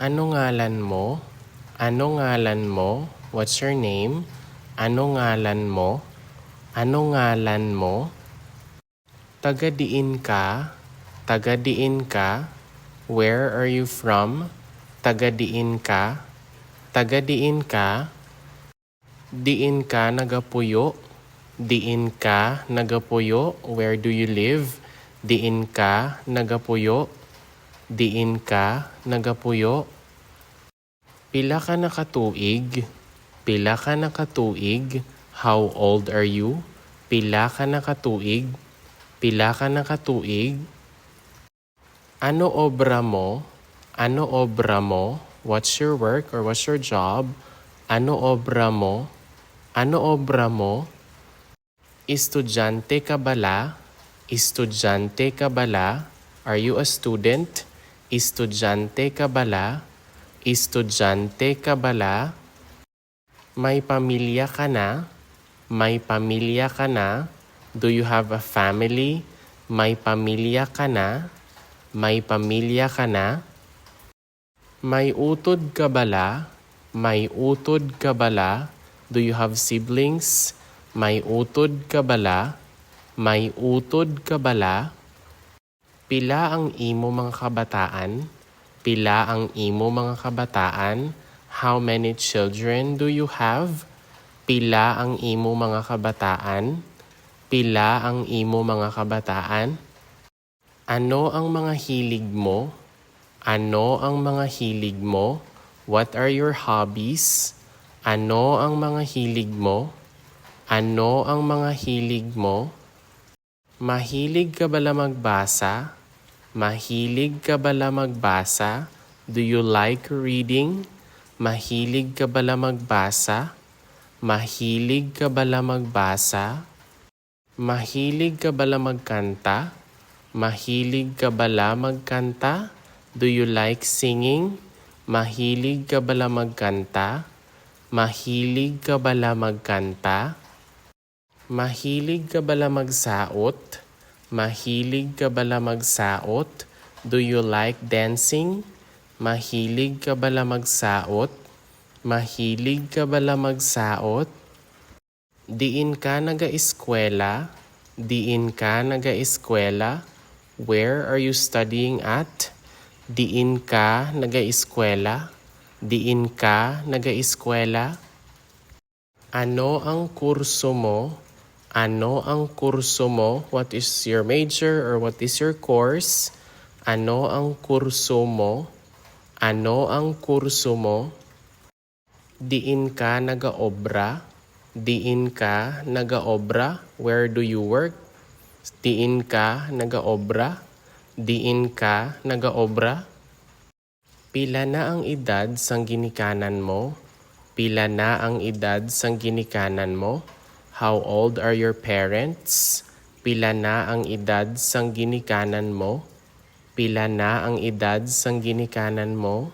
Ano ngalan mo? Ano ngalan mo? What's your name? Ano ngalan mo? Ano ngalan mo? Taga-diin ka? Taga-diin ka? Where are you from? Taga-diin ka? Taga-diin ka? Diin ka nagapuyo? Diin ka nagapuyo? Where do you live? Diin ka nagapuyo? Diin ka nagapuyo? Pila ka nakatuig? Pila ka nakatuig? How old are you? Pila ka nakatuig? Pila ka nakatuig? Ano obra mo? Ano obra mo? What's your work or what's your job? Ano obra mo? Ano obra mo? Estudyante ka bala? Estudyante ka bala? Are you a student? Estudyante ka bala? Estudyante ka bala? May pamilya ka na? May pamilya ka na? Do you have a family? May pamilya ka na? May pamilya ka na? May utod ka bala? May utod ka bala? Do you have siblings? May utod ka bala? May utod ka bala? Pila ang imo mga kabataan? Pila ang imo mga kabataan? How many children do you have? Pila ang imo mga kabataan? Pila ang imo mga kabataan? Ano ang mga hilig mo? Ano ang mga hilig mo? What are your hobbies? Ano ang mga hilig mo? Ano ang mga hilig mo? Mahilig ka bala magbasa? Mahilig ka bala magbasa? Do you like reading? Mahilig ka bala magbasa? Mahilig ka bala magbasa? Mahilig ka bala magkanta? Mahilig ka bala magkanta? Do you like singing? Mahilig ka bala magkanta? Mahilig ka bala magkanta? Mahilig ka bala magsaot? Mahilig ka bala magsaot? Do you like dancing? Mahilig ka bala magsaot? Mahilig ka bala magsaot? Diin ka naga-eskwela? Diin ka naga-eskwela? Where are you studying at? Diin ka naga-eskwela? Diin ka naga-eskwela? Ano ang kurso mo? Ano ang kurso mo? What is your major or what is your course? Ano ang kurso mo? Ano ang kurso mo? Diin ka naga-obra? Diin ka naga-obra? Where do you work? Diin ka naga-obra? Diin ka naga-obra? Pila na ang edad sang ginikanan mo? Pila na ang edad sang ginikanan mo? How old are your parents? Pila na ang edad sang ginikanan mo? Pila na ang edad sang ginikanan mo?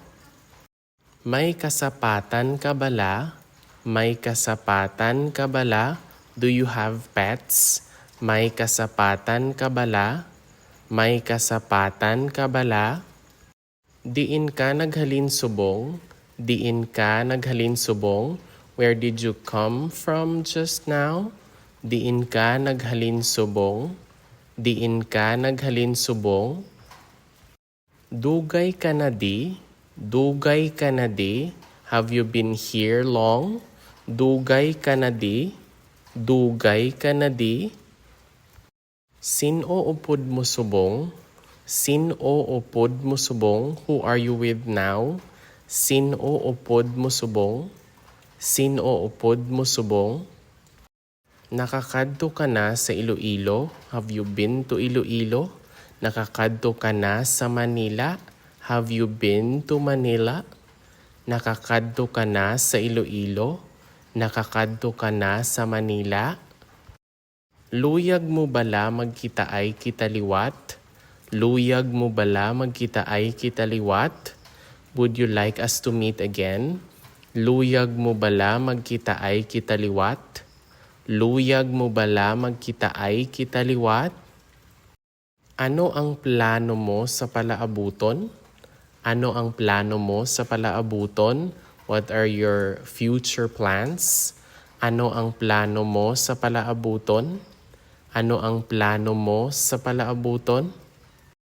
May kasapatan ka bala? May kasapatan ka bala? Do you have pets? May kasapatan ka bala? May kasapatan ka bala? Diin ka naghalin subong? Diin ka naghalin subong? Where did you come from just now? Diin ka naghalin subong? Diin ka naghalin subong? Dugay ka na di? Dugay ka na di? Have you been here long? Dugay ka na di? Dugay ka na di? Sino upod mo subong? Sino upod mo subong? Who are you with now? Sino upod mo subong? Sino upod mo subong? Nakakadto ka na sa Iloilo? Have you been to Iloilo? Nakakadto ka na sa Manila? Have you been to Manila? Nakakadto ka na sa Iloilo? Nakakadto ka na sa Manila? Luyag mo bala magkita ay kitaliwat? Luyag mo bala magkita ay kitaliwat? Would you like us to meet again? Luyag mo bala magkita ay kitaliwat? Luyag mo bala magkita ay kitaliwat? Ano ang plano mo sa palaabuton? Ano ang plano mo sa palaabuton? What are your future plans? Ano ang plano mo sa palaabuton? Ano ang plano mo sa palaabuton?